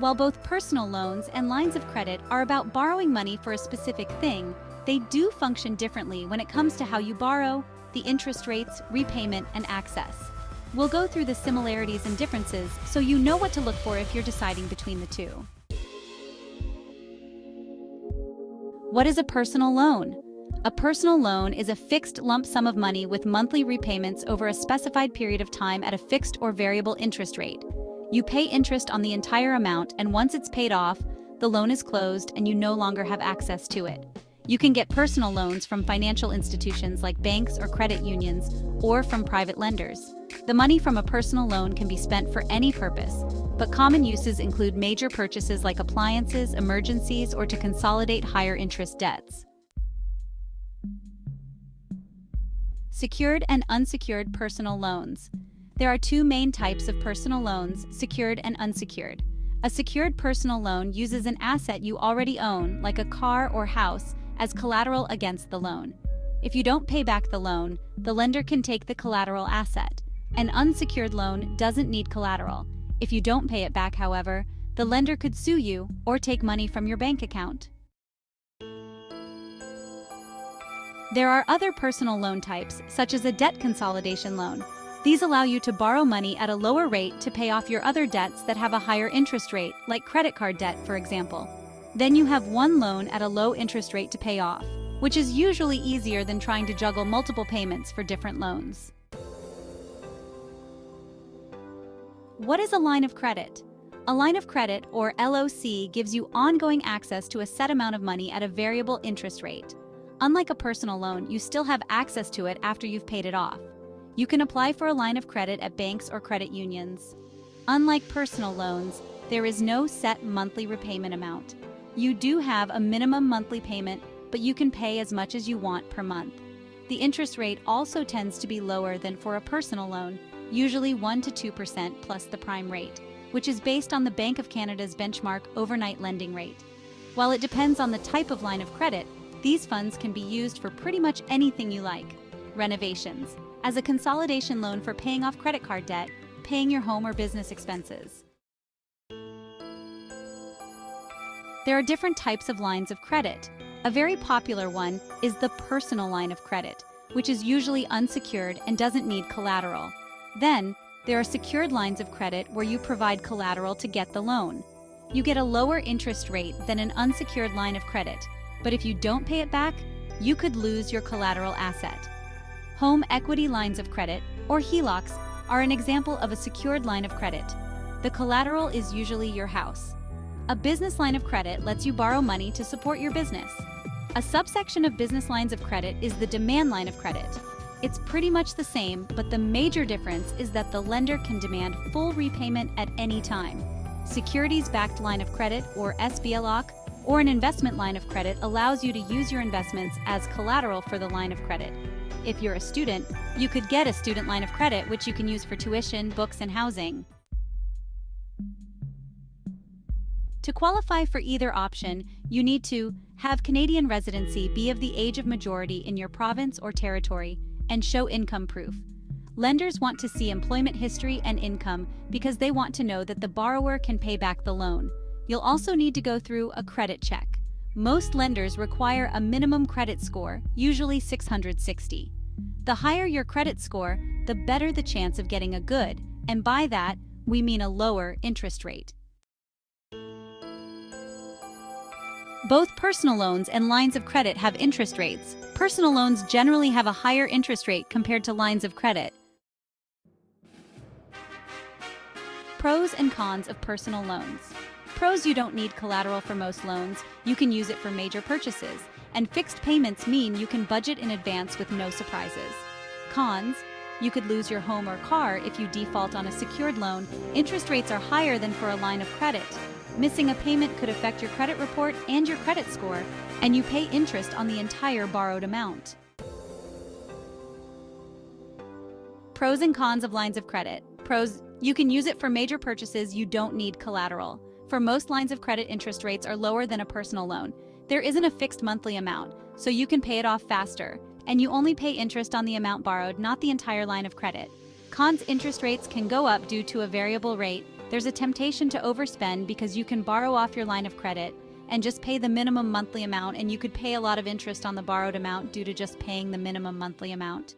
While both personal loans and lines of credit are about borrowing money for a specific thing, they do function differently when it comes to how you borrow, the interest rates, repayment, and access. We'll go through the similarities and differences so you know what to look for if you're deciding between the two. What is a personal loan? A personal loan is a fixed lump sum of money with monthly repayments over a specified period of time at a fixed or variable interest rate. You pay interest on the entire amount, and once it's paid off, the loan is closed and you no longer have access to it. You can get personal loans from financial institutions like banks or credit unions, or from private lenders. The money from a personal loan can be spent for any purpose, but common uses include major purchases like appliances, emergencies, or to consolidate higher interest debts. Secured and unsecured personal loans. There are two main types of personal loans, secured and unsecured. A secured personal loan uses an asset you already own, like a car or house, as collateral against the loan. If you don't pay back the loan, the lender can take the collateral asset. An unsecured loan doesn't need collateral. If you don't pay it back, however, the lender could sue you or take money from your bank account. There are other personal loan types, such as a debt consolidation loan. These allow you to borrow money at a lower rate to pay off your other debts that have a higher interest rate, like credit card debt, for example. Then you have one loan at a low interest rate to pay off, which is usually easier than trying to juggle multiple payments for different loans. What is a line of credit? A line of credit, or LOC, gives you ongoing access to a set amount of money at a variable interest rate. Unlike a personal loan, you still have access to it after you've paid it off. You can apply for a line of credit at banks or credit unions. Unlike personal loans, there is no set monthly repayment amount. You do have a minimum monthly payment, but you can pay as much as you want per month. The interest rate also tends to be lower than for a personal loan, usually 1 to 2% plus the prime rate, which is based on the Bank of Canada's benchmark overnight lending rate. While it depends on the type of line of credit, these funds can be used for pretty much anything you like. Renovations, as a consolidation loan for paying off credit card debt, paying your home or business expenses. There are different types of lines of credit. A very popular one is the personal line of credit, which is usually unsecured and doesn't need collateral. Then, there are secured lines of credit where you provide collateral to get the loan. You get a lower interest rate than an unsecured line of credit, but if you don't pay it back, you could lose your collateral asset. Home equity lines of credit, or HELOCs, are an example of a secured line of credit. The collateral is usually your house. A business line of credit lets you borrow money to support your business. A subsection of business lines of credit is the demand line of credit. It's pretty much the same, but the major difference is that the lender can demand full repayment at any time. Securities-backed line of credit, or SBLOC, or an investment line of credit allows you to use your investments as collateral for the line of credit. If you're a student, you could get a student line of credit, which you can use for tuition, books, and housing. To qualify for either option, you need to have Canadian residency, be of the age of majority in your province or territory, and show income proof. Lenders want to see employment history and income because they want to know that the borrower can pay back the loan. You'll also need to go through a credit check. Most lenders require a minimum credit score, usually 660. The higher your credit score, the better the chance of getting a good, and by that, we mean a lower interest rate. Both personal loans and lines of credit have interest rates. Personal loans generally have a higher interest rate compared to lines of credit. Pros and cons of personal loans. Pros: you don't need collateral for most loans, you can use it for major purchases, and fixed payments mean you can budget in advance with no surprises. Cons: you could lose your home or car if you default on a secured loan. Interest rates are higher than for a line of credit. Missing a payment could affect your credit report and your credit score, and you pay interest on the entire borrowed amount. Pros and cons of lines of credit. Pros: you can use it for major purchases, you don't need collateral. For most lines of credit, interest rates are lower than a personal loan. There isn't a fixed monthly amount, so you can pay it off faster, and you only pay interest on the amount borrowed, not the entire line of credit. Cons: interest rates can go up due to a variable rate. There's a temptation to overspend because you can borrow off your line of credit and just pay the minimum monthly amount, and you could pay a lot of interest on the borrowed amount due to just paying the minimum monthly amount.